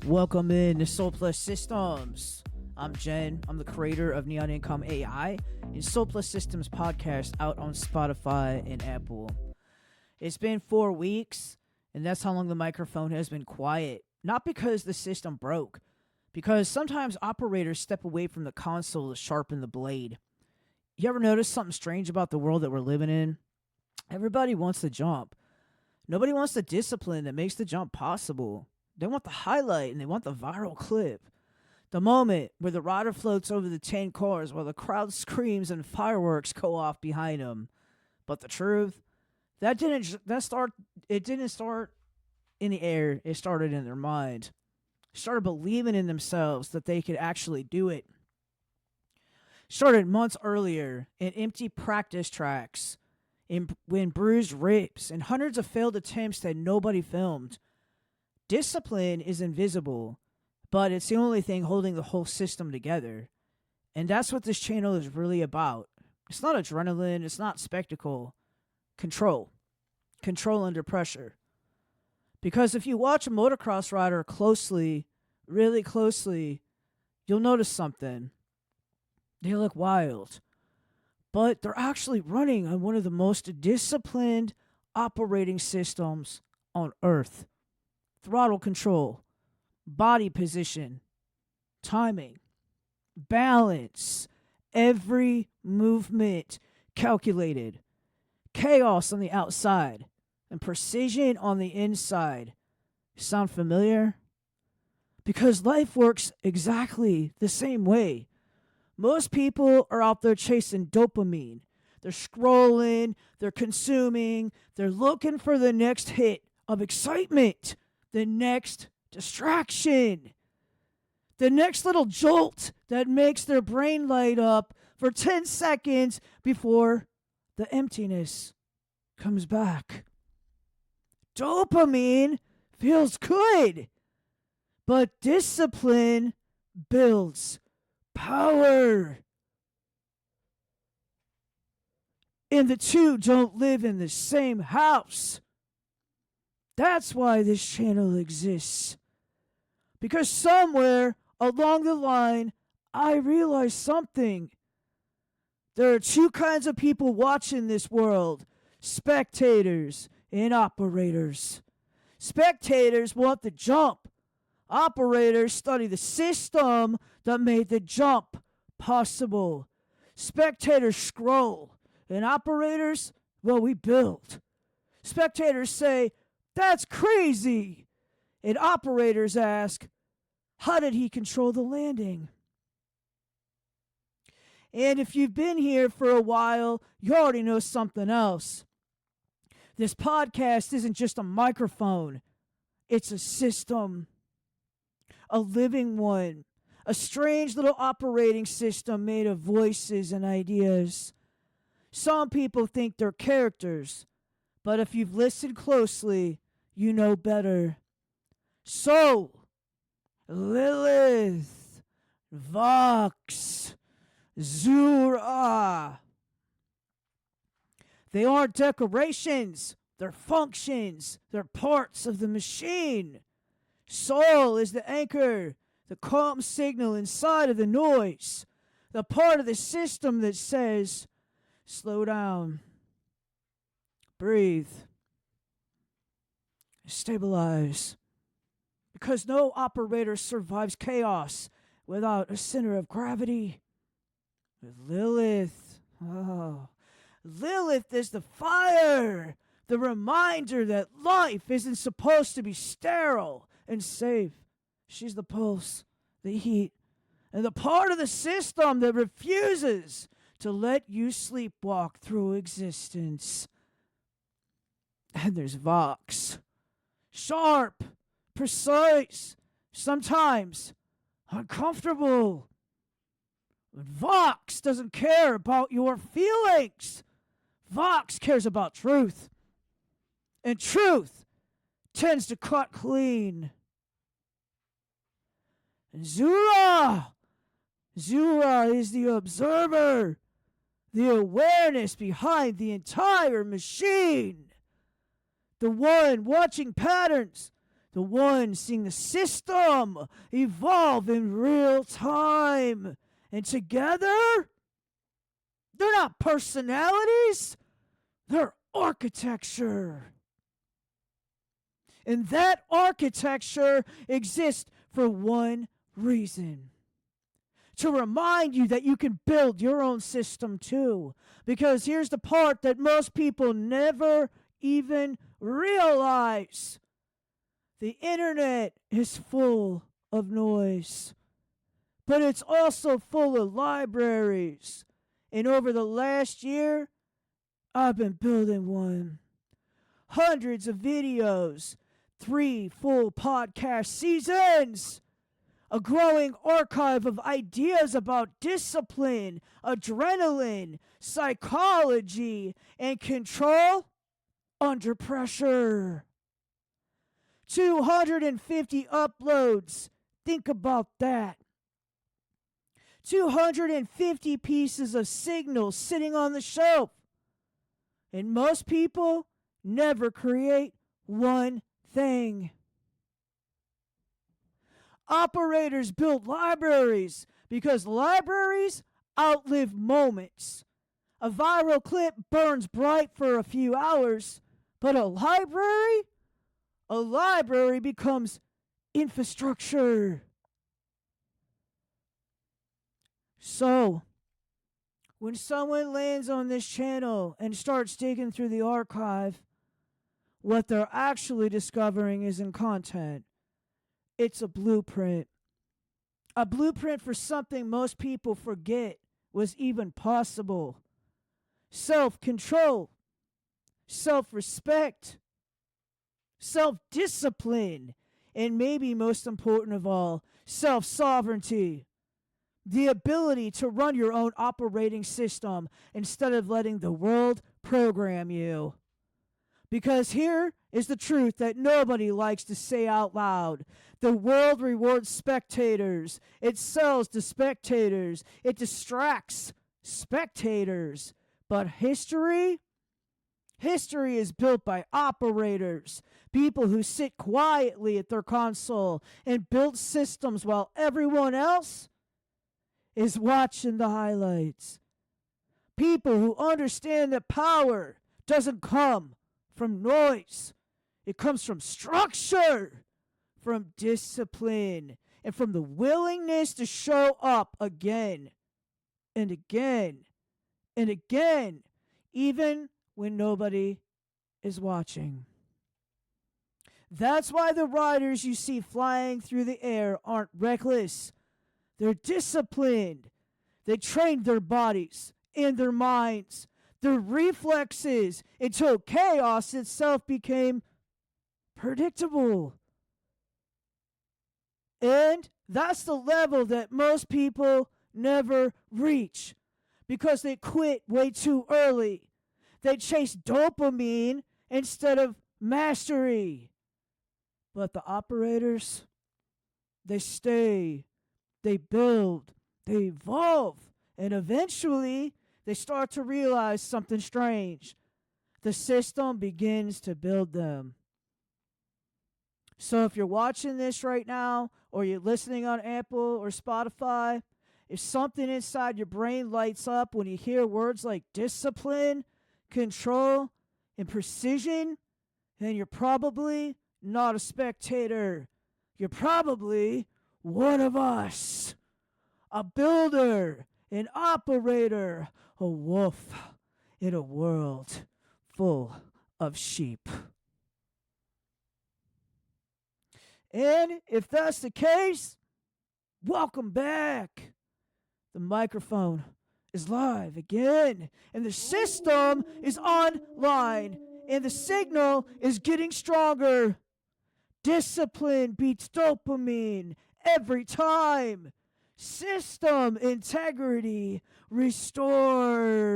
Welcome in to Soul Plus Systems. I'm Jen. I'm the creator of Neon Income AI and Soul Plus Systems podcast out on Spotify and Apple. It's been 4 weeks, and that's how long the microphone has been quiet. Not because the system broke, because sometimes operators step away from the console to sharpen the blade. You ever notice something strange about the world that we're living in? Everybody wants the jump. Nobody wants the discipline that makes the jump possible. They want the highlight and they want the viral clip. The moment where the rider floats over the 10 cars while the crowd screams and fireworks go off behind him. But the truth, it didn't start in the air. It started in their mind. Started believing in themselves that they could actually do it. Started months earlier in empty practice tracks, when bruised ribs and hundreds of failed attempts that nobody filmed. Discipline is invisible, but it's the only thing holding the whole system together. And that's what this channel is really about. It's not adrenaline, it's not spectacle. Control. Control under pressure. Because if you watch a motocross rider closely, really closely, you'll notice something. They look wild. But they're actually running on one of the most disciplined operating systems on Earth. Throttle control, body position, timing, balance, every movement calculated, chaos on the outside, and precision on the inside. Sound familiar? Because life works exactly the same way. Most people are out there chasing dopamine. They're scrolling, they're consuming, they're looking for the next hit of excitement, the next distraction, the next little jolt that makes their brain light up for 10 seconds before the emptiness comes back. Dopamine feels good, but discipline builds power. And the two don't live in the same house. That's why this channel exists. Because somewhere along the line, I realized something. There are two kinds of people watching this world: spectators and operators. Spectators want the jump. Operators study the system that made the jump possible. Spectators scroll, and operators, well, we build. Spectators say, "That's crazy." And operators ask, "How did he control the landing?" And if you've been here for a while, you already know something else. This podcast isn't just a microphone. It's a system. A living one. A strange little operating system made of voices and ideas. Some people think they're characters, but if you've listened closely, you know better. So, Lilith, Vox, Zura. They aren't decorations. They're functions. They're parts of the machine. Soul is the anchor, the calm signal inside of the noise. The part of the system that says, slow down. Breathe. Stabilize. Because no operator survives chaos without a center of gravity. With Lilith, Lilith is the fire, the reminder that life isn't supposed to be sterile and safe. She's the pulse, the heat, and the part of the system that refuses to let you sleepwalk through existence. And there's Vox. Sharp, precise, sometimes uncomfortable. But Vox doesn't care about your feelings. Vox cares about truth. And truth tends to cut clean. And Zura is the observer, the awareness behind the entire machine. The one watching patterns, The one seeing the system evolve in real time. And together, they're not personalities, they're architecture. And that architecture exists for one reason: to remind you that you can build your own system too. Because here's the part that most people never even realize: the internet is full of noise, but it's also full of libraries. And over the last year, I've been building one. Hundreds of videos, 3 full podcast seasons, a growing archive of ideas about discipline, adrenaline, psychology, and control under pressure. 250 uploads. Think about that. 250 pieces of signals sitting on the shelf. And most people never create one thing. Operators build libraries because libraries outlive moments. A viral clip burns bright for a few hours, but a library becomes infrastructure. So, when someone lands on this channel and starts digging through the archive, what they're actually discovering isn't content. It's a blueprint. A blueprint for something most people forget was even possible: self-control, self-respect, self-discipline, and maybe most important of all, self-sovereignty. The ability to run your own operating system instead of letting the world program you. Because here is the truth that nobody likes to say out loud. The world rewards spectators. It sells to spectators. It distracts spectators. But history is built by operators. People who sit quietly at their console and build systems while everyone else is watching the highlights. People who understand that power doesn't come from noise. It comes from structure, from discipline, and from the willingness to show up again and again and again, even when nobody is watching. That's why the riders you see flying through the air aren't reckless. They're disciplined. They trained their bodies and their minds, their reflexes, until chaos itself became predictable. And that's the level that most people never reach because they quit way too early. They chase dopamine instead of mastery. But the operators, they stay. They build, they evolve, and eventually they start to realize something strange. The system begins to build them. So if you're watching this right now, or you're listening on Apple or Spotify, if something inside your brain lights up when you hear words like discipline, control, and precision, then you're probably not a spectator. You're probably one of us, a builder, an operator, a wolf in a world full of sheep. And if that's the case, welcome back. The microphone is live again, and the system is online, and the signal is getting stronger. Discipline beats dopamine every time. System integrity restored.